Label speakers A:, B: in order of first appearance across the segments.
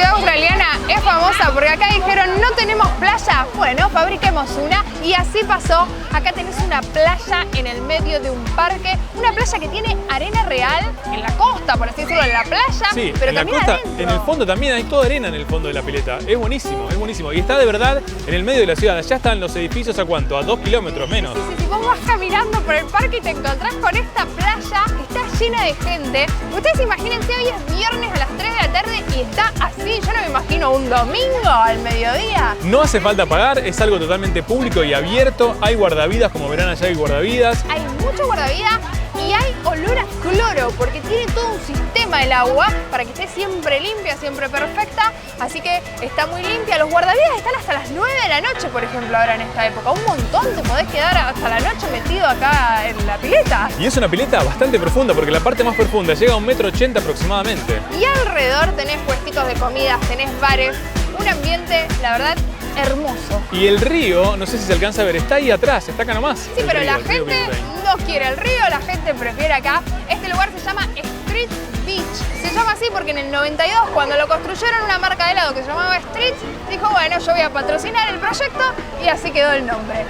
A: ciudad australiana es famosa porque acá dijeron no tenemos playa, bueno, fabriquemos una y así pasó. Acá tenés una playa en el medio de un parque, una playa que tiene arena real en la costa, por así decirlo, en la playa,
B: sí,
A: pero
B: en la
A: también
B: costa,
A: adentro.
B: en el fondo también hay toda arena en el fondo de la pileta. Es buenísimo, es buenísimo. Y está de verdad en el medio de la ciudad. Allá están los edificios ¿a cuánto? A 2 kilómetros menos.
A: Sí, vos vas caminando por el parque y te encontrás con esta playa que está llena de gente. Ustedes imagínense, hoy es viernes a las 3 de la tarde y está así. Yo no me imagino un domingo al mediodía.
B: No hace falta pagar, es algo totalmente público y abierto. Hay guardavidas, como verán allá hay guardavidas.
A: Hay mucho guardavidas y hay olor a cloro porque tiene todo un sistema el agua para que esté siempre limpia, siempre perfecta. Así que está muy limpia. Los guardavidas están hasta las 9 de la noche, por ejemplo, ahora en esta época. Un montón, te podés quedar hasta la noche metido acá en la pileta.
B: Y es una pileta bastante profunda porque la parte más profunda llega a 1,80 m aproximadamente.
A: Y alrededor tenés puestitos de comidas, tenés bares, un ambiente, la verdad, hermoso.
B: Y el río, no sé si se alcanza a ver, está ahí atrás, está acá nomás.
A: Sí, pero la
B: el río
A: gente
B: Brisbane.
A: no quiere el río, la gente prefiere acá. Este lugar se llama Street Beach. Se llama así porque en el 92, cuando lo construyeron, una marca de helado que se llamaba Street, dijo, bueno, yo voy a patrocinar el proyecto y así quedó el nombre.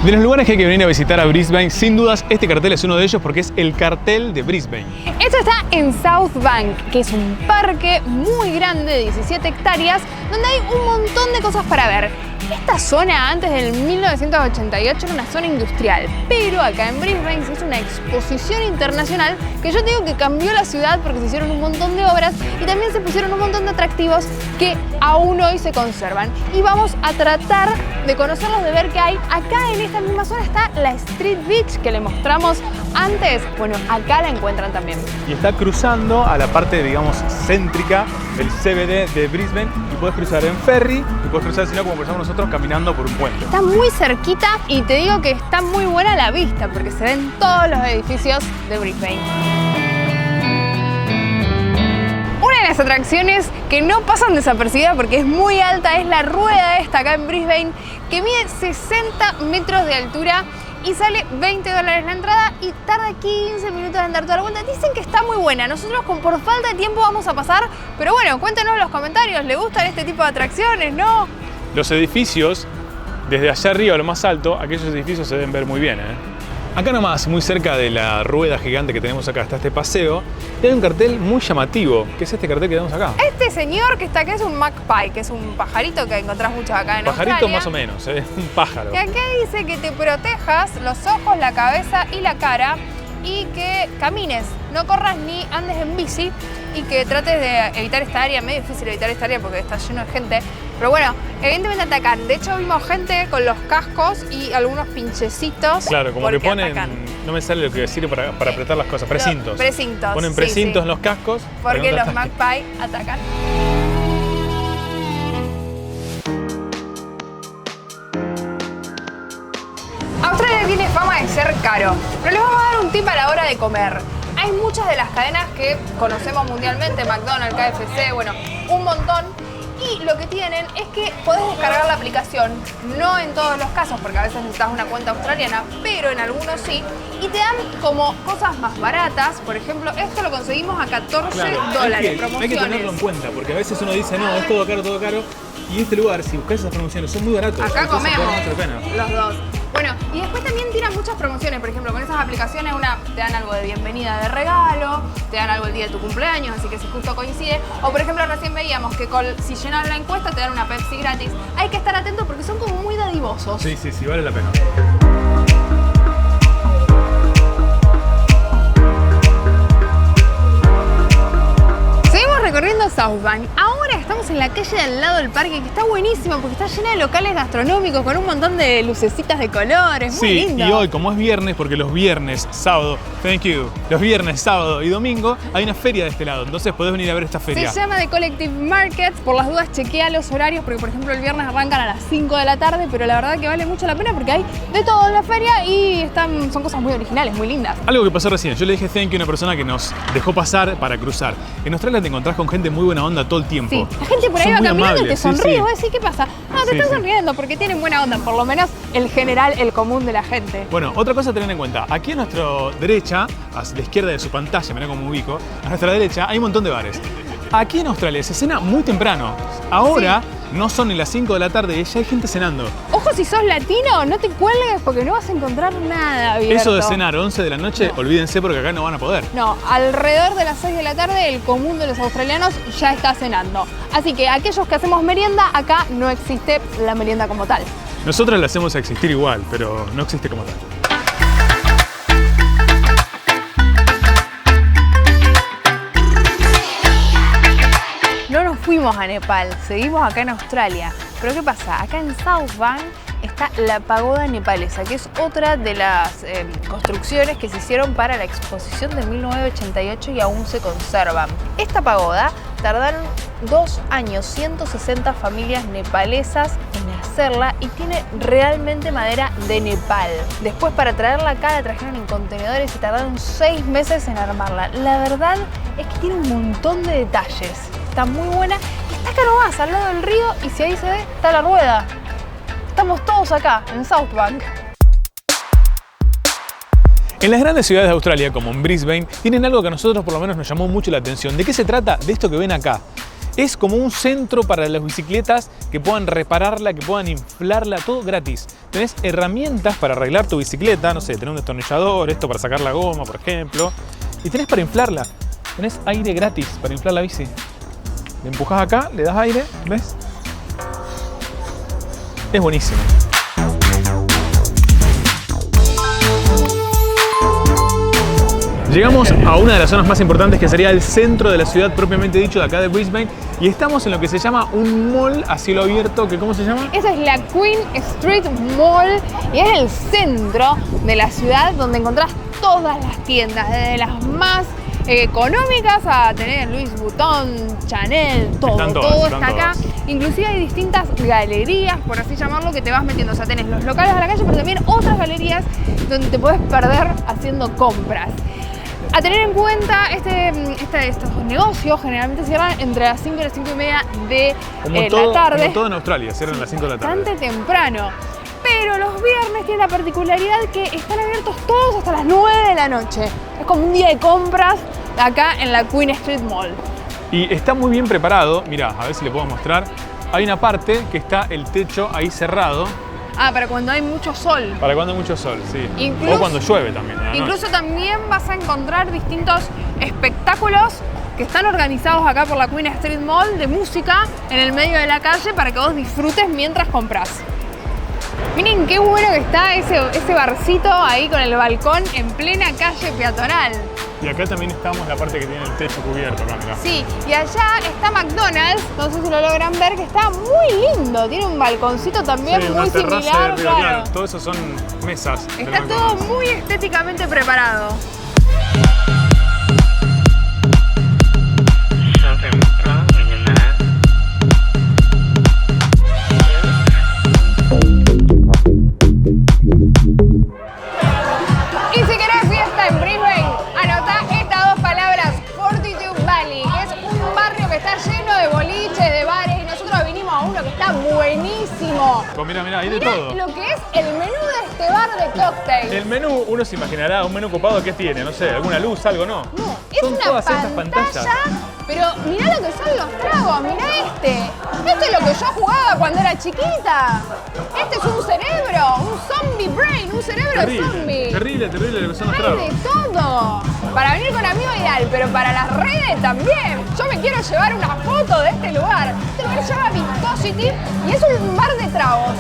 B: De los lugares que hay que venir a visitar a Brisbane, sin dudas este cartel es uno de ellos porque es el cartel de Brisbane.
A: Esto está en South Bank, que es un parque muy grande de 17 hectáreas, donde hay un montón de cosas para ver. Esta zona antes del 1988 era una zona industrial, pero acá en Brisbane se hizo una exposición internacional que yo te digo que cambió la ciudad porque se hicieron un montón de obras y también se pusieron un montón de atractivos que aún hoy se conservan. Y vamos a tratar de conocerlos, de ver qué hay. Acá en esta misma zona está la Street Beach que le mostramos antes. Bueno, acá la encuentran también.
B: Y está cruzando a la parte, digamos, céntrica del CBD de Brisbane y puedes cruzar en ferry y puedes cruzar, si no, como cruzamos nosotros, caminando por un puente.
A: Está muy cerquita y te digo que está muy buena la vista porque se ven todos los edificios de Brisbane. Una de las atracciones que no pasan desapercibidas porque es muy alta es la rueda esta acá en Brisbane que mide 60 metros de altura y sale $20 la entrada y tarda 15 minutos en dar toda la vuelta. Dicen que está muy buena. Nosotros por falta de tiempo vamos a pasar, pero bueno, cuéntenos en los comentarios, ¿le gustan este tipo de atracciones? ¿No?
B: Los edificios, desde allá arriba a lo más alto, aquellos edificios se deben ver muy bien, Acá nomás, muy cerca de la rueda gigante que tenemos acá, está este paseo, y hay un cartel muy llamativo, que es este cartel que tenemos acá.
A: Este señor que está acá es un magpie, que es un pajarito que encontrás mucho acá en
B: Pajarito
A: Australia.
B: más o menos, un pájaro.
A: Que acá dice que te protejas los ojos, la cabeza y la cara y que camines, no corras ni andes en bici y que trates de evitar esta área. Medio difícil evitar esta área porque está lleno de gente, pero bueno, evidentemente atacan. De hecho vimos gente con los cascos y algunos pinchecitos.
B: Claro, como que ponen,
A: atacan.
B: no me sale lo que decir para apretar las cosas, precintos.
A: Precintos.
B: Ponen
A: sí,
B: precintos
A: sí.
B: en los cascos. para
A: Porque
B: que no
A: los
B: te ataquen.
A: magpie atacan. Australia tiene fama de ser caro, pero les vamos a dar un tip a la hora de comer. Hay muchas de las cadenas que conocemos mundialmente, McDonald's, KFC, bueno, un montón. Y lo que tienen es que podés descargar la aplicación, no en todos los casos, porque a veces necesitas una cuenta australiana, pero en algunos sí, y te dan como cosas más baratas. Por ejemplo, esto lo conseguimos a $14, promociones.
B: Hay que tenerlo en cuenta, porque a veces uno dice, no, es todo caro, y en este lugar, si buscas esas promociones, son muy baratos.
A: Acá
B: entonces
A: comemos
B: vale mucho la pena.
A: los dos. Bueno, y después también tiran muchas promociones, por ejemplo, con esas aplicaciones te dan algo de bienvenida de regalo, te dan algo el día de tu cumpleaños, así que si justo coincide. O por ejemplo, recién veíamos que si llenas la encuesta te dan una Pepsi gratis. Hay que estar atentos porque son como muy dadivosos.
B: Sí, vale la pena.
A: Seguimos recorriendo South Bank. Ahora estamos en la calle de al lado del parque, que está buenísima porque está llena de locales gastronómicos con un montón de lucecitas de colores. Muy
B: Sí,
A: lindo.
B: y hoy, como es viernes, porque los viernes, sábado, los viernes, sábado y domingo, hay una feria de este lado, entonces podés venir a ver esta feria.
A: Se llama The Collective Market. Por las dudas chequea los horarios porque por ejemplo el viernes arrancan a las 5 de la tarde, pero la verdad que vale mucho la pena porque hay de todo en la feria y son cosas muy originales, muy lindas.
B: Algo que pasó recién, yo le dije thank you a una persona que nos dejó pasar para cruzar. En Australia te encontrás con gente muy buena onda todo el tiempo.
A: Sí. La gente por ahí
B: Son
A: va
B: muy
A: caminando y te
B: amables, sí,
A: sonríe.
B: sí.
A: Vos decís, ¿qué pasa? No, te
B: Sí,
A: están
B: sí.
A: sonriendo porque tienen buena onda. Por lo menos el general, el común de la gente.
B: Bueno, otra cosa a tener en cuenta. Aquí a nuestra derecha, a la izquierda de su pantalla, mirá cómo ubico, a nuestra derecha hay un montón de bares. Aquí en Australia se cena muy temprano. Ahora no son ni las 5 de la tarde y ya hay gente cenando.
A: Ojo, si sos latino, no te cuelgues porque no vas a encontrar nada abierto.
B: Eso de cenar 11 de la noche, olvídense porque acá no van a poder.
A: No, alrededor de las 6 de la tarde el común de los australianos ya está cenando. Así que aquellos que hacemos merienda, acá no existe la merienda como tal.
B: Nosotros la hacemos existir igual, pero no existe como tal.
A: No nos fuimos a Nepal, seguimos acá en Australia. Pero ¿qué pasa? Acá en Southbank está la pagoda nepalesa, que es otra de las construcciones que se hicieron para la exposición de 1988 y aún se conservan. Esta pagoda tardaron 2 años, 160 familias nepalesas en hacerla y tiene realmente madera de Nepal. Después para traerla acá la trajeron en contenedores y tardaron 6 meses en armarla. La verdad es que tiene un montón de detalles. Está muy buena y está acá nomás, al lado del río, y si ahí se ve, está la rueda. Estamos todos acá, en Southbank.
B: En las grandes ciudades de Australia, como en Brisbane, tienen algo que a nosotros por lo menos nos llamó mucho la atención. ¿De qué se trata? De esto que ven acá. Es como un centro para las bicicletas que puedan repararla, que puedan inflarla, todo gratis. Tenés herramientas para arreglar tu bicicleta, no sé, tenés un destornillador, esto para sacar la goma, por ejemplo. Y tenés para inflarla. Tenés aire gratis para inflar la bici. Le empujás acá, le das aire, ¿ves? Es buenísimo. Llegamos a una de las zonas más importantes que sería el centro de la ciudad propiamente dicho de acá de Brisbane y estamos en lo que se llama un mall a cielo abierto, que ¿cómo se llama?
A: Esa es la Queen Street Mall y es el centro de la ciudad donde encontrás todas las tiendas, desde las más económicas a tener Louis Vuitton, Chanel, todo está acá. Inclusive hay distintas galerías, por así llamarlo, que te vas metiendo. O sea, tenés los locales de la calle, pero también otras galerías donde te puedes perder haciendo compras. A tener en cuenta, estos negocios generalmente cierran entre las 5 y las 5 y media de la tarde.
B: Como todo en Australia, cierran a las 5 de la tarde.
A: Bastante temprano. Pero los viernes tienen la particularidad que están abiertos todos hasta las 9 de la noche. Es como un día de compras acá en la Queen Street Mall.
B: Y está muy bien preparado. Mirá, a ver si le puedo mostrar. Hay una parte que está el techo ahí cerrado.
A: Ah, para cuando hay mucho sol.
B: Para cuando hay mucho sol, sí.
A: Incluso,
B: o cuando llueve también.
A: Incluso también vas a encontrar distintos espectáculos que están organizados acá por la Queen Street Mall de música en el medio de la calle para que vos disfrutes mientras compras. Miren qué bueno que está ese barcito ahí con el balcón en plena calle peatonal.
B: Y acá también estamos la parte que tiene el techo cubierto, acá, mirá.
A: Sí, y allá está McDonald's, no sé si lo logran ver, que está muy lindo. Tiene un balconcito también
B: sí,
A: muy similar.
B: Claro. Todo eso son mesas.
A: Está todo muy estéticamente preparado. Y si querés fiesta en Brisbane, anotá estas dos palabras, Fortitude Valley, que es un barrio que está lleno de boliches, de bares, y nosotros vinimos a uno que está buenísimo.
B: Pues mirá, hay de
A: Mirá
B: todo.
A: lo que es el menú de este bar de cócteles.
B: El menú, uno se imaginará, un menú copado, ¿qué tiene? No sé, alguna luz, algo, ¿no?
A: No, es
B: son
A: una
B: todas
A: pantalla,
B: estas pantallas.
A: pero mirá lo que son los tragos, mirá este. Este es lo que yo jugaba cuando era chiquita. Este es un cerebro, un zombie brain, un cerebro de zombie.
B: Terrible lo que son los
A: Hay
B: tragos.
A: de todo. Para venir con amigos ideal, pero para las redes también. Yo me quiero llevar una foto de este lugar. Este lugar se llama Viscosity y es un bar de tragos.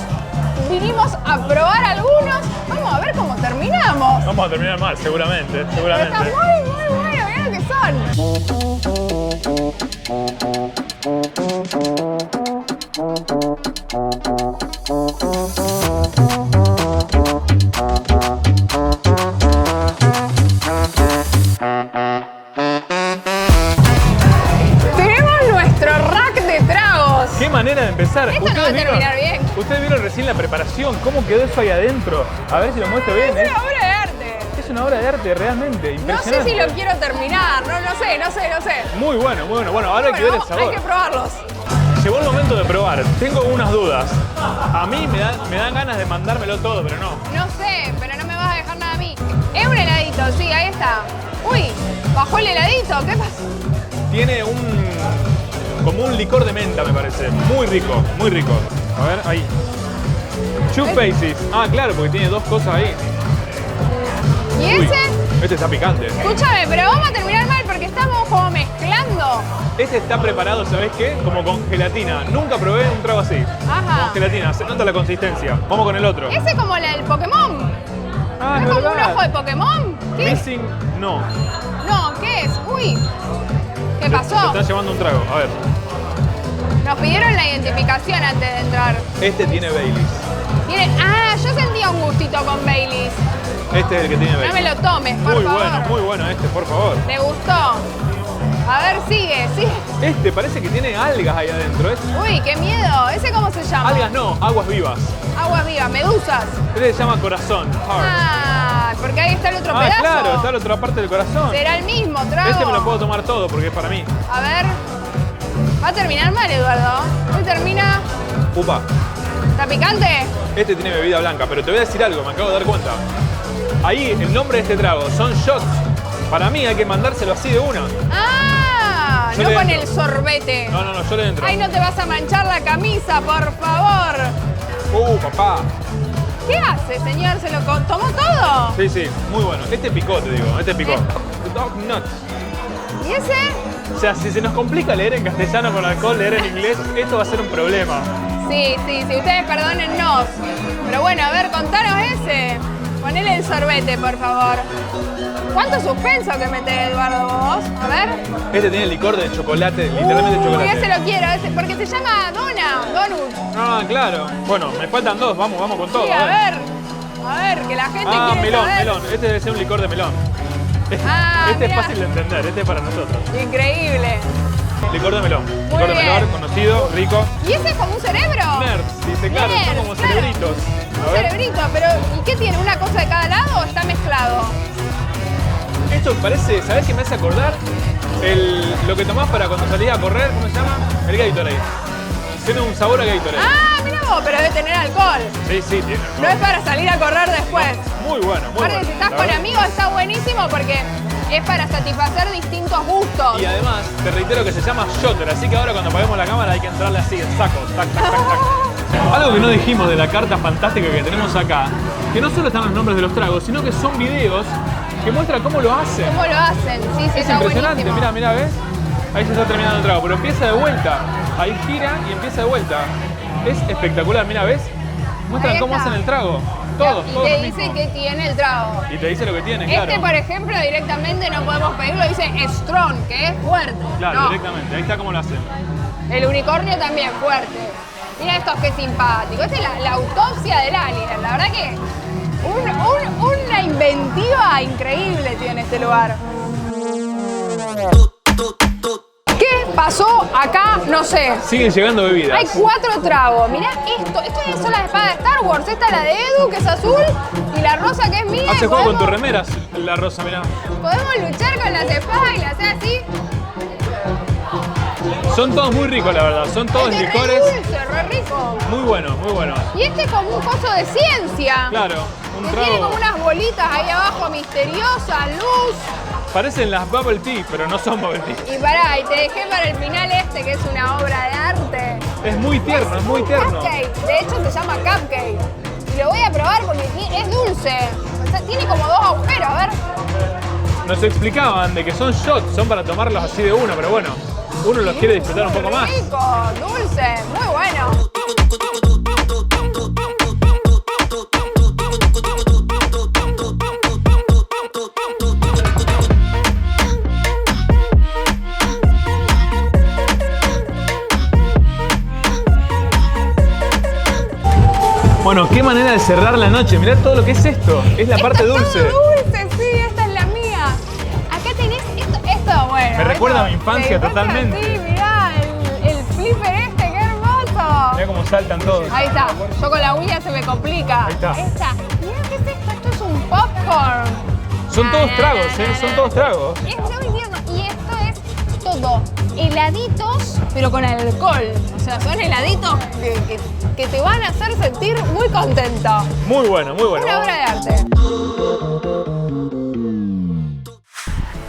A: Vinimos a probar algunos. Vamos a ver cómo terminamos.
B: Vamos a terminar mal, seguramente.
A: Pero está muy bueno, mirá lo que son. Tenemos nuestro rack de tragos.
B: Qué manera de empezar.
A: Esto no va a terminar bien.
B: Ustedes vieron recién la preparación, cómo quedó eso ahí adentro. A ver si lo muestro bien.
A: Es una obra de arte.
B: Es una obra de arte realmente,
A: No
B: impresionante.
A: sé si lo quiero terminar, no sé.
B: Muy bueno. Bueno, ahora hay que ver el sabor.
A: Hay que probarlos.
B: Llegó el momento de probar. Tengo unas dudas. A mí me dan ganas de mandármelo todo, pero no.
A: No sé, pero no me vas a dejar nada a mí. Es un heladito, sí, ahí está. Uy, bajó el heladito, ¿qué pasa?
B: Tiene como un licor de menta, me parece. Muy rico, muy rico. A ver, ahí. Two faces. Ah, claro, porque tiene dos cosas ahí.
A: ¿Y
B: Uy,
A: ese?
B: este está picante.
A: Escúchame, pero vamos a terminar mal porque estamos como mezclando.
B: Este está preparado, ¿sabés qué? Como con gelatina. Nunca probé un trago así.
A: Ajá.
B: Con gelatina, se nota la consistencia. Vamos con el otro.
A: Ese es como la del Pokémon.
B: Ah,
A: ¿No es como un ojo de Pokémon? ¿Qué es?
B: Missing, no.
A: No, ¿qué es? Uy, ¿qué pasó?
B: Se está llevando un trago. A ver.
A: Nos pidieron la identificación antes de entrar.
B: Este tiene Baileys.
A: Yo sentía un gustito con Baileys.
B: Este es el que tiene
A: No
B: Baileys.
A: me lo tomes, por favor.
B: Muy bueno este, por favor.
A: Me gustó. A ver, sigue.
B: Este parece que tiene algas ahí adentro.
A: Uy, qué miedo. ¿Ese cómo se llama?
B: Algas no, aguas vivas.
A: Agua viva, medusas.
B: Este se llama corazón, heart.
A: Ah, porque ahí está el otro
B: Ah,
A: pedazo.
B: claro, está la otra parte del corazón.
A: Será el mismo trago.
B: Este me lo puedo tomar todo porque es para mí.
A: A ver. Va a terminar mal, Eduardo. Hoy termina.
B: Upa.
A: ¿Está picante?
B: Este tiene bebida blanca, pero te voy a decir algo, me acabo de dar cuenta. Ahí, el nombre de este trago son shots. Para mí hay que mandárselo así de una.
A: Ah,
B: Yo
A: no
B: le
A: con
B: entro.
A: el sorbete.
B: No, yo le entro.
A: Ay, no te vas a manchar la camisa, por favor.
B: Papá.
A: ¿Qué hace, señor? ¿Se lo tomó todo?
B: Sí, muy bueno. Este picó, te digo, este picó. Dog nuts.
A: ¿Y ese?
B: O sea, si se nos complica leer en castellano con alcohol, leer en inglés, esto va a ser un problema.
A: Sí, ustedes perdónennos. Pero bueno, a ver, contanos ese. Ponele el sorbete, por favor. ¿Cuánto suspenso que metés, Eduardo, vos? A ver.
B: Este tiene licor de chocolate, literalmente chocolate.
A: Ese lo quiero, porque se llama Donut.
B: Ah, claro. Bueno, me faltan dos, vamos con todo.
A: Sí, a ver, que la gente quiere saber.
B: melón. Este debe ser un licor de melón.
A: Ah,
B: este es
A: mirá.
B: fácil de entender, este es para nosotros.
A: Increíble.
B: Licor de melón.
A: Muy
B: Licor de
A: bien.
B: melón, conocido, rico.
A: ¿Y ese es como un cerebro?
B: Nerds, dice, claro, son
A: Nerds,
B: como
A: claro.
B: cerebritos. A
A: Un
B: ver.
A: cerebrito, pero ¿y qué tiene? ¿Una cosa de cada lado o está mezclado?
B: Esto parece, ¿sabés qué me hace acordar? Lo que tomás para cuando salís a correr, ¿cómo se llama? El Gatorade. Tiene un sabor a Gatorade.
A: Ah, mira vos, pero debe tener alcohol.
B: Sí, tiene.
A: No es para salir a correr después.
B: Muy bueno, muy
A: Aparte,
B: bueno.
A: si estás
B: La
A: con
B: verdad.
A: amigos está buenísimo porque es para satisfacer distintos gustos.
B: Y además, te reitero que se llama shotter, así que ahora cuando apaguemos la cámara hay que entrarle así, en saco, tac. Algo que no dijimos de la carta fantástica que tenemos acá, que no solo están los nombres de los tragos, sino que son videos que muestran cómo lo hacen.
A: ¿Cómo lo hacen? Sí,
B: Es
A: está
B: impresionante,
A: buenísimo.
B: mirá, ¿ves? Ahí se está terminando el trago, pero empieza de vuelta. Ahí gira y empieza de vuelta. Es espectacular, mirá, ¿ves? Muestran
A: Ahí
B: cómo
A: está.
B: hacen el trago. Todos
A: Y
B: lo
A: te
B: mismo.
A: dice que tiene el trago.
B: Y te dice lo que tiene, claro.
A: Este, por ejemplo, directamente no podemos pedirlo, dice strong, que es fuerte.
B: Claro,
A: No.
B: directamente, ahí está cómo lo hacen.
A: El unicornio también, fuerte. Mira estos, qué simpático. Esta es la autopsia del alien. La verdad que una inventiva increíble tiene este lugar. ¿Qué pasó acá? No sé.
B: Siguen llegando bebidas.
A: Hay 4 tragos. Mirá esto. Estas son las espadas de Star Wars. Esta es la de Edu, que es azul, y la rosa, que es mía.
B: Hace
A: y
B: juego con
A: podemos-
B: tus remeras, la rosa, mirá.
A: Podemos luchar con las espadas y las hacer así.
B: Son todos muy ricos, la verdad. Son todos
A: Este es re
B: licores
A: dulce, re rico.
B: muy buenos, muy buenos.
A: Y este es como un coso de ciencia.
B: Claro, un
A: Que tiene
B: trago.
A: como unas bolitas ahí abajo misteriosas, luz.
B: Parecen las bubble tea, pero no son bubble tea.
A: Y pará, y te dejé para el final este, que es una obra de arte.
B: Es muy tierno, es muy tierno.
A: Cupcake. De hecho se llama cupcake. Y lo voy a probar porque es dulce. O sea, tiene como 2 agujeros, a ver.
B: Nos explicaban de que son shots, son para tomarlos así de uno, pero bueno, uno los quiere disfrutar un poco más.
A: Rico, dulce, muy bueno.
B: Bueno, qué manera de cerrar la noche. Mirá todo lo que es esto. Es la parte
A: Esto es
B: dulce.
A: todo dulce, sí, esta es la mía. Acá tenés esto bueno.
B: Me recuerda
A: esto-
B: a mi infancia
A: ¿te encuentras?
B: totalmente.
A: Sí, mirá, el flipper este, qué hermoso.
B: Mirá cómo saltan todos.
A: Ahí está, yo con la uña se me complica.
B: Ahí está.
A: Esta. Mirá, ¿qué es esto? Esto es un popcorn.
B: Son todos tragos, ¿eh? Son todos tragos.
A: Es muy tierno. Y esto es todo. heladitos, pero con alcohol. O sea, son heladitos que te van a hacer sentir muy contento.
B: Muy bueno, muy bueno.
A: Una obra de arte.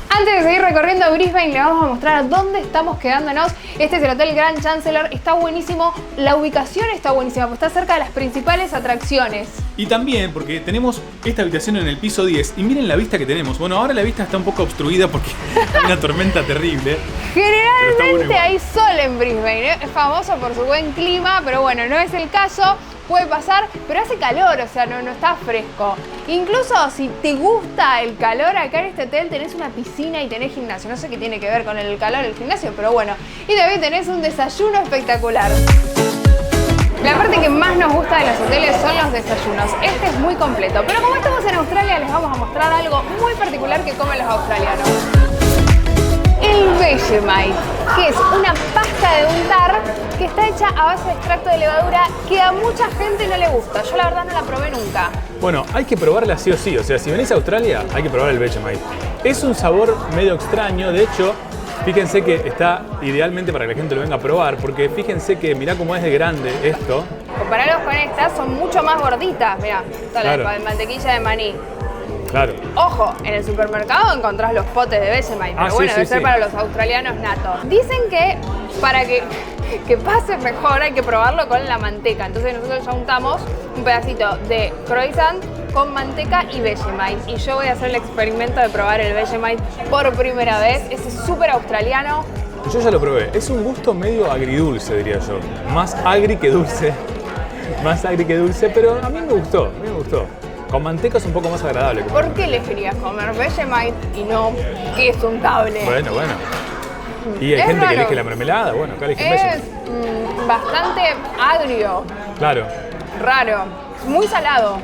A: Antes de seguir recorriendo Brisbane, le vamos a mostrar dónde estamos quedándonos. Este es el Hotel Grand Chancellor, está buenísimo. La ubicación está buenísima, porque está cerca de las principales atracciones.
B: Y también porque tenemos esta habitación en el piso 10 y miren la vista que tenemos. Bueno, ahora la vista está un poco obstruida porque hay una tormenta terrible.
A: Generalmente hay sol en Brisbane, ¿eh? Es famoso por su buen clima, pero bueno, no es el caso. Puede pasar, pero hace calor, o sea, no está fresco. Incluso si te gusta el calor, acá en este hotel tenés una piscina y tenés gimnasio. No sé qué tiene que ver con el calor el gimnasio, pero bueno. Y también tenés un desayuno espectacular. La parte que más nos gusta de los hoteles son los desayunos. Este es muy completo, pero como estamos en Australia, les vamos a mostrar algo muy particular que comen los australianos. El Vegemite, que es una pasta de untar que está hecha a base de extracto de levadura que a mucha gente no le gusta. Yo la verdad no la probé nunca.
B: Bueno, hay que probarla sí o sí. O sea, si venís a Australia, hay que probar el Vegemite. Es un sabor medio extraño, de hecho, fíjense que está idealmente para que la gente lo venga a probar, porque fíjense que mirá cómo es de grande esto.
A: Comparados con estas, son mucho más gorditas, mirá. Está
B: Claro.
A: la mantequilla de maní.
B: Claro.
A: Ojo, en el supermercado encontrás los potes de Vegemite, pero
B: sí,
A: bueno,
B: sí,
A: debe ser
B: sí.
A: para los australianos natos. Dicen que para que pase mejor hay que probarlo con la manteca. Entonces nosotros ya untamos un pedacito de croissant con manteca y Vegemite. Y yo voy a hacer el experimento de probar el Vegemite por primera vez. Ese es súper australiano.
B: Yo ya lo probé. Es un gusto medio agridulce, diría yo. Más agri que dulce. Más agri que dulce, pero a mí me gustó. Con manteca es un poco más agradable.
A: ¿Por qué elegirías comer Vegemite y no queso untable?
B: Bueno. Y hay
A: Es
B: gente
A: raro.
B: que elige la mermelada, bueno, acá eligen
A: Es
B: Vegemite.
A: bastante agrio,
B: Claro.
A: raro, muy salado,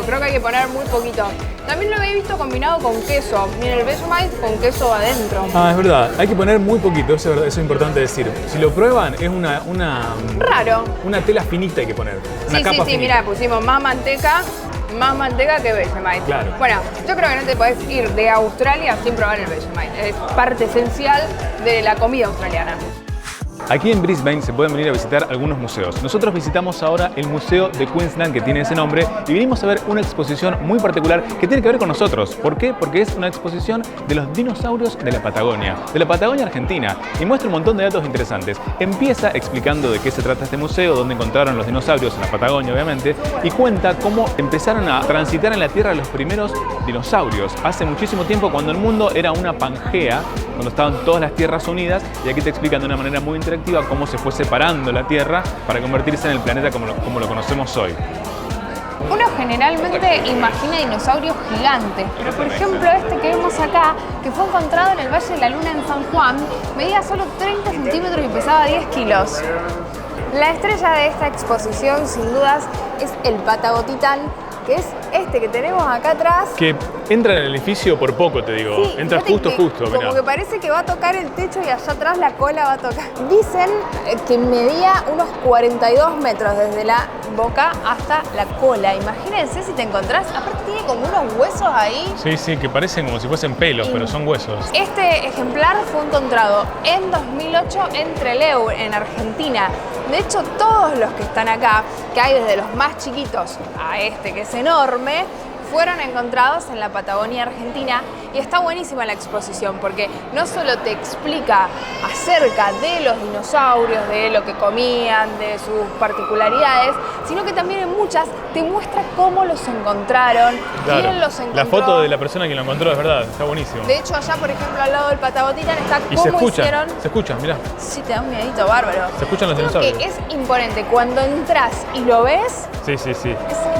A: creo que hay que poner muy poquito. También lo había visto combinado con queso, miren el Vegemite con queso adentro.
B: Ah, es verdad, hay que poner muy poquito, eso es verdad, eso es importante decir. Si lo prueban, es
A: Raro.
B: una tela finita hay que poner. Una capa
A: Sí,
B: finita.
A: mira, pusimos más manteca que Vegemite.
B: Claro.
A: Bueno, yo creo que no te podés ir de Australia sin probar el Vegemite, es parte esencial de la comida australiana.
B: Aquí en Brisbane se pueden venir a visitar algunos museos. Nosotros visitamos ahora el Museo de Queensland, que tiene ese nombre, y vinimos a ver una exposición muy particular que tiene que ver con nosotros. ¿Por qué? Porque es una exposición de los dinosaurios de la Patagonia Argentina, y muestra un montón de datos interesantes. Empieza explicando de qué se trata este museo, dónde encontraron los dinosaurios en la Patagonia, obviamente, y cuenta cómo empezaron a transitar en la Tierra los primeros dinosaurios. Hace muchísimo tiempo, cuando el mundo era una Pangea, cuando estaban todas las tierras unidas, y aquí te explican de una manera muy interactiva cómo se fue separando la Tierra para convertirse en el planeta como lo conocemos hoy.
A: Uno generalmente imagina dinosaurios gigantes, pero por ejemplo este que vemos acá, que fue encontrado en el Valle de la Luna en San Juan, medía solo 30 centímetros y pesaba 10 kilos. La estrella de esta exposición, sin dudas, es el Patagotitán, que es este que tenemos acá atrás.
B: Que entra en el edificio por poco, te digo.
A: Sí,
B: Entra
A: fíjate
B: justo,
A: que
B: mirá.
A: como que parece que va a tocar el techo y allá atrás la cola va a tocar. Dicen que medía unos 42 metros desde la boca hasta la cola. Imagínense si te encontrás, aparte tiene como unos huesos ahí.
B: Sí, que parecen como si fuesen pelos, pero son huesos.
A: Este ejemplar fue encontrado en 2008 en Trelew, en Argentina. De hecho, todos los que están acá, que hay desde los más chiquitos a este que es enorme, fueron encontrados en la Patagonia Argentina, y está buenísima la exposición porque no solo te explica acerca de los dinosaurios, de lo que comían, de sus particularidades, sino que también en muchas te muestra cómo los encontraron, quién los encontró.
B: La foto de la persona que lo encontró, es verdad, está buenísimo.
A: De hecho, allá, por ejemplo, al lado del Patagotitán está
B: Y
A: cómo hicieron.
B: se escucha, mirá.
A: Sí, te da un miedito bárbaro.
B: Se escuchan los
A: Creo
B: dinosaurios.
A: que es imponente. Cuando entras y lo ves,
B: Sí.
A: imponente.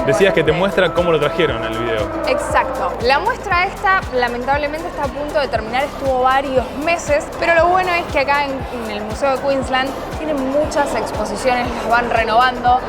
B: Decías que te muestra cómo lo trajeron en el video.
A: exacto. La muestra esta, lamentablemente, está a punto de terminar. Estuvo varios meses, pero lo bueno es que acá en el Museo de Queensland tienen muchas exposiciones, las van renovando.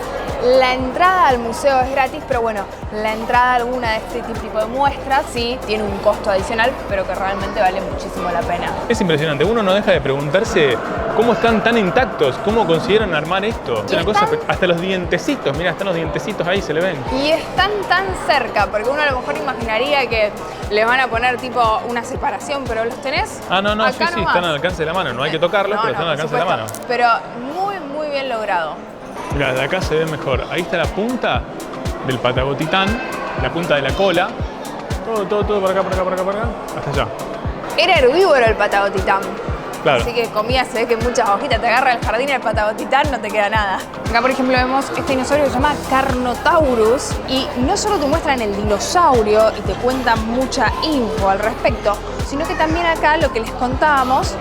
A: La entrada al museo es gratis, pero bueno, la entrada a alguna de este tipo de muestras sí tiene un costo adicional, pero que realmente vale muchísimo la pena.
B: Es impresionante, uno no deja de preguntarse cómo están tan intactos, cómo consiguieron armar esto. Es una cosa, hasta los dientecitos, mira, están los dientecitos ahí, se le ven.
A: Y están tan cerca, porque uno a lo mejor imaginaría que le van a poner tipo una separación, pero los tenés.
B: Ah, no,
A: acá
B: sí,
A: nomás.
B: Están al alcance de la mano, no hay que tocarlos, pero están al alcance de la mano.
A: Pero muy bien logrado.
B: Mira, de acá se ve mejor. Ahí está la punta del Patagotitán, la punta de la cola. Todo por acá, hasta allá.
A: Era herbívoro el Patagotitán.
B: Claro.
A: Así que comía, se ve que muchas hojitas. Te agarra el jardín el Patagotitán, no te queda nada. Acá, por ejemplo, vemos este dinosaurio que se llama Carnotaurus. Y no solo te muestran el dinosaurio y te cuentan mucha info al respecto, sino que también acá, lo que les contábamos,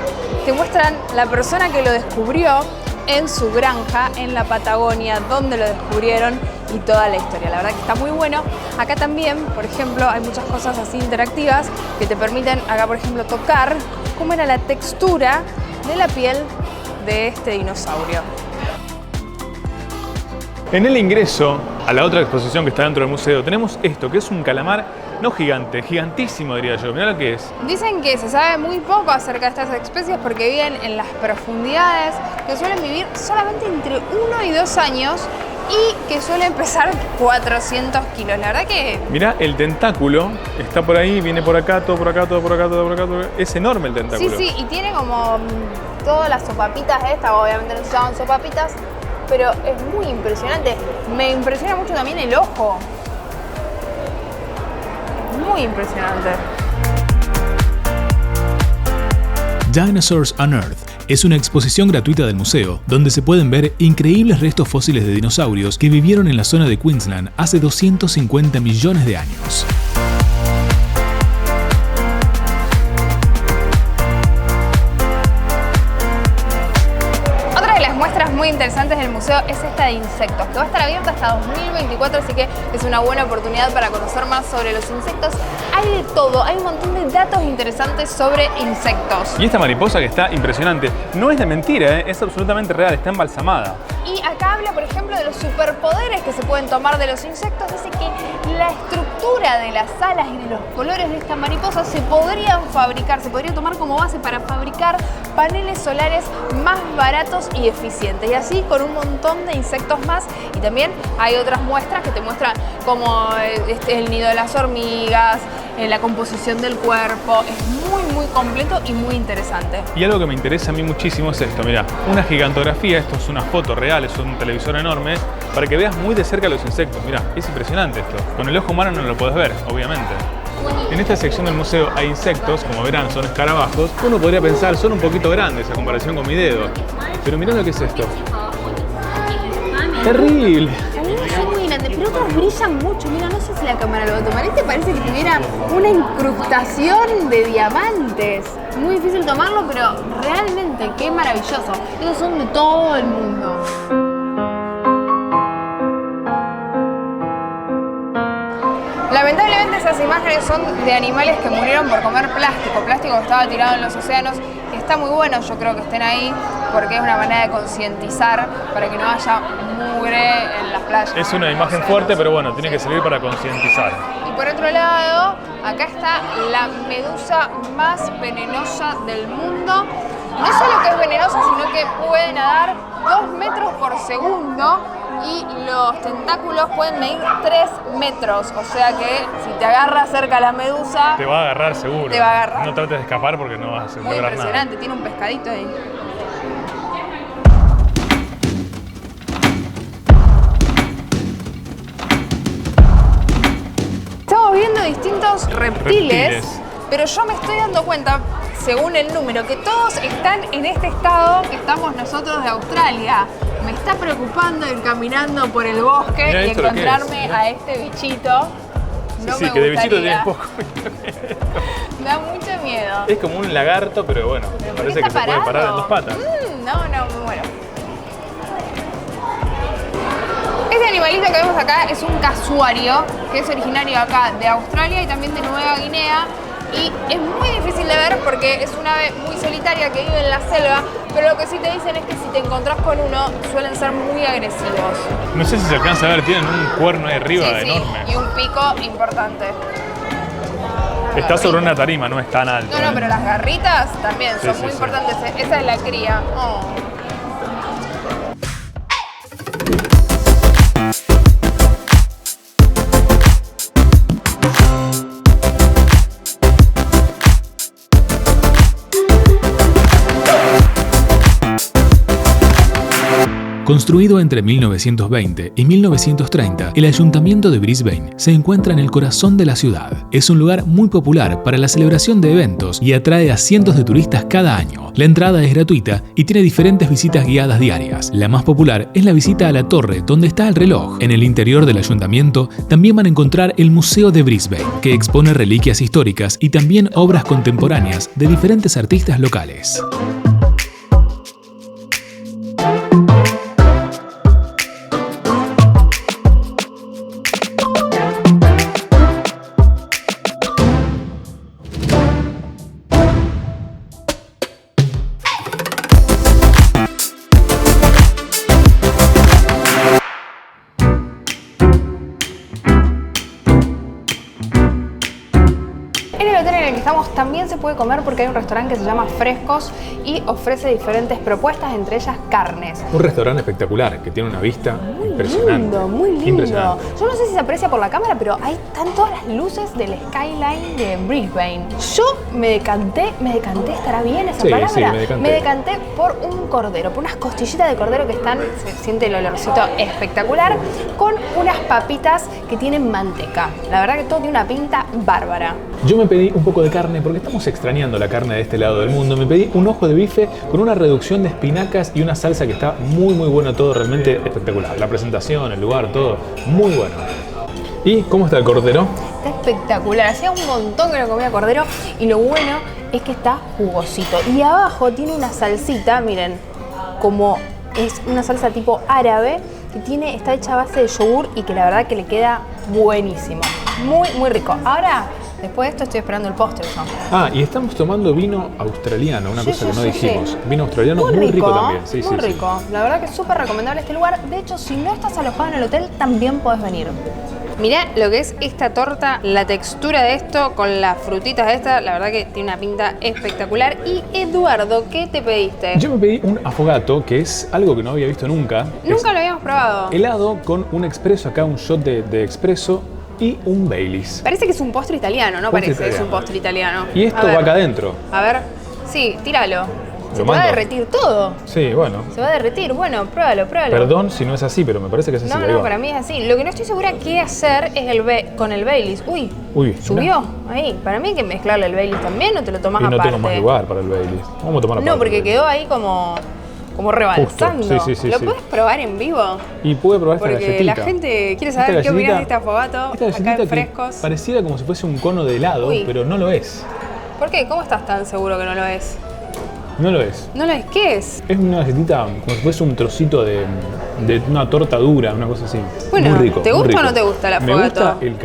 A: te muestran la persona que lo descubrió en su granja en la Patagonia, donde lo descubrieron y toda la historia. La verdad que está muy bueno. Acá también, por ejemplo, hay muchas cosas así interactivas que te permiten, acá por ejemplo, tocar cómo era la textura de la piel de este dinosaurio.
B: En el ingreso a la otra exposición que está dentro del museo tenemos esto, que es un calamar, no gigante, gigantísimo diría yo. Mirá lo que es.
A: Dicen que se sabe muy poco acerca de estas especies porque viven en las profundidades, que suelen vivir solamente entre 1 y 2 años y que suelen pesar 400 kilos. La verdad que...
B: Mirá, el tentáculo está por ahí, viene por acá, todo por acá. Es enorme el tentáculo.
A: Sí, y tiene como todas las sopapitas estas, obviamente no se llaman sopapitas, pero es muy impresionante. Me impresiona mucho también el ojo. Muy impresionante.
C: Dinosaurs on Earth es una exposición gratuita del museo, donde se pueden ver increíbles restos fósiles de dinosaurios que vivieron en la zona de Queensland hace 250 millones de años.
A: Muy interesantes del museo es esta de insectos, que va a estar abierta hasta 2024, así que es una buena oportunidad para conocer más sobre los insectos. Hay de todo, hay un montón de datos interesantes sobre insectos.
B: Y esta mariposa que está impresionante, no es de mentira, es absolutamente real, está embalsamada.
A: Y acá habla, por ejemplo, de los superpoderes que se pueden tomar de los insectos. Dice que la estructura de las alas y de los colores de esta mariposa se podrían fabricar, se podría tomar como base para fabricar paneles solares más baratos y eficientes. Y así con un montón de insectos más. Y también hay otras muestras que te muestran como el nido de las hormigas, la composición del cuerpo. Es muy completo y muy interesante.
B: Y algo que me interesa a mí muchísimo es esto, mirá, una gigantografía, esto es una foto real, es un televisor enorme, para que veas muy de cerca los insectos. Mirá, es impresionante esto. Con el ojo humano no lo podés ver, obviamente. En esta sección del museo hay insectos, como verán, son escarabajos. Uno podría pensar, son un poquito grandes a comparación con mi dedo. Pero mirá lo que es esto. ¡Terrible!
A: Son muy grandes, pero otros brillan mucho. Mira, no sé si la cámara lo va a tomar. Este parece que tuviera una incrustación de diamantes. Muy difícil tomarlo, pero realmente qué maravilloso. Estos son de todo el mundo. Lamentablemente esas imágenes son de animales que murieron por comer plástico que estaba tirado en los océanos. Está muy bueno, yo creo que estén ahí, porque es una manera de concientizar para que no haya mugre en las playas.
B: Es una imagen fuerte, pero bueno, tiene que servir para concientizar.
A: Y por otro lado, acá está la medusa más venenosa del mundo. No solo que es venenosa, sino que puede nadar 2 metros por segundo y los tentáculos pueden medir 3 metros. O sea que si te agarra cerca la medusa...
B: Te va a agarrar seguro.
A: Te va a agarrar.
B: No trates de escapar porque no vas a lograr nada.
A: Muy impresionante, tiene un pescadito ahí. Estamos viendo distintos reptiles. Pero yo me estoy dando cuenta, según el número, que todos están en este estado que estamos nosotros de Australia. Me está preocupando ir caminando por el bosque
B: Mirá
A: y
B: esto lo que
A: encontrarme
B: es,
A: a este bichito. No
B: sí,
A: me
B: que de bichito
A: gustaría.
B: tienes poco.
A: Me da mucho miedo.
B: Es como un lagarto, pero bueno,
A: ¿Pero por
B: parece
A: qué
B: que se
A: está
B: puede parar en
A: parado?
B: 2 patas.
A: No, me muero. Este animalito que vemos acá es un casuario, que es originario acá de Australia y también de Nueva Guinea. y es muy difícil de ver porque es un ave muy solitaria que vive en la selva, pero lo que sí te dicen es que si te encontrás con uno suelen ser muy agresivos.
B: No sé si se alcanza a ver, tienen un cuerno ahí arriba enorme.
A: Y un pico importante.
B: Está sobre una tarima, no es tan alto.
A: No, pero las garritas también son muy
B: sí.
A: importantes. Esa es la cría. Oh.
C: Construido entre 1920 y 1930, el Ayuntamiento de Brisbane se encuentra en el corazón de la ciudad. Es un lugar muy popular para la celebración de eventos y atrae a cientos de turistas cada año. La entrada es gratuita y tiene diferentes visitas guiadas diarias. La más popular es la visita a la torre donde está el reloj. En el interior del ayuntamiento también van a encontrar el Museo de Brisbane, que expone reliquias históricas y también obras contemporáneas de diferentes artistas locales.
A: También se puede comer porque hay un restaurante que se llama Frescos y ofrece diferentes propuestas, entre ellas carnes.
B: Un restaurante espectacular que tiene una vista impresionante.
A: Muy lindo. Yo no sé si se aprecia por la cámara, pero ahí están todas las luces del skyline de Brisbane. Yo me decanté, ¿estará bien esa palabra?
B: Sí,
A: me decanté por un cordero, por unas costillitas de cordero que están, se siente el olorcito espectacular, con unas papitas que tienen manteca. La verdad que todo tiene una pinta bárbara.
B: Yo me pedí un poco de carne porque estamos extrañando la carne de este lado del mundo. Me pedí un ojo de bife con una reducción de espinacas y una salsa que está muy bueno, todo realmente espectacular. La presentación, el lugar, todo muy bueno. ¿Y cómo está el cordero?
A: Está espectacular, hacía un montón que no comía cordero y lo bueno es que está jugosito. Y abajo tiene una salsita, miren, como es una salsa tipo árabe que está hecha a base de yogur y que la verdad que le queda buenísimo. Muy rico. Ahora, después de esto estoy esperando el postre yo.
B: Y estamos tomando vino australiano, una cosa que no dijimos. Vino australiano muy rico también.
A: Muy rico. La verdad que es súper recomendable este lugar. De hecho, si no estás alojado en el hotel, también podés venir. Mirá lo que es esta torta, la textura de esto con las frutitas de esta, la verdad que tiene una pinta espectacular. Y Eduardo, ¿qué te pediste?
B: Yo me pedí un affogato, que es algo que no había visto nunca.
A: Nunca lo habíamos probado.
B: Helado con un expreso acá, un shot de expreso y un Baileys.
A: Parece que es un postre italiano, ¿no?
B: Postre
A: Parece que es un
B: italiano.
A: postre italiano.
B: Y esto va acá adentro.
A: A ver, sí, tíralo. Se
B: ¿Lo
A: va a
B: mando?
A: derretir todo.
B: Sí, bueno.
A: Se va a derretir. Bueno, pruébalo.
B: Perdón si no es así, pero me parece que es así.
A: No, para mí es así. Lo que no estoy segura qué hacer es con el Baileys. Uy, subió. Ahí. Para mí hay que mezclarle el Baileys también o te lo tomas
B: aparte. Y no
A: aparte.
B: tengo más lugar para el Baileys. Vamos a tomar aparte.
A: No, porque quedó ahí como rebalsando.
B: Justo. Sí.
A: ¿Lo puedes probar en vivo?
B: Y puede probar esta
A: porque
B: galletita.
A: la gente quiere saber qué opinas de este affogato acá en Frescos.
B: Pareciera como si fuese un cono de helado, pero no lo es.
A: ¿Por qué? ¿Cómo estás tan seguro que no lo es?
B: No lo es.
A: ¿No lo es? ¿Qué es?
B: Es una galletita como si fuese un trocito de una torta dura, una cosa así.
A: Bueno,
B: muy rico.
A: ¿te gusta o no te gusta el affogato?
B: Me gusta el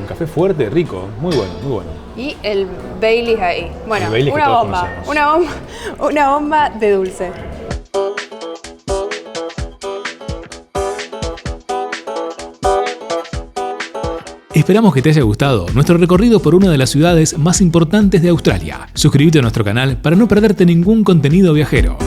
B: café fuerte, rico. Muy bueno.
A: Y el Baileys ahí. Bueno,
B: Baileys
A: una bomba. Una bomba de dulce.
C: Esperamos que te haya gustado nuestro recorrido por una de las ciudades más importantes de Australia. Suscríbete a nuestro canal para no perderte ningún contenido viajero.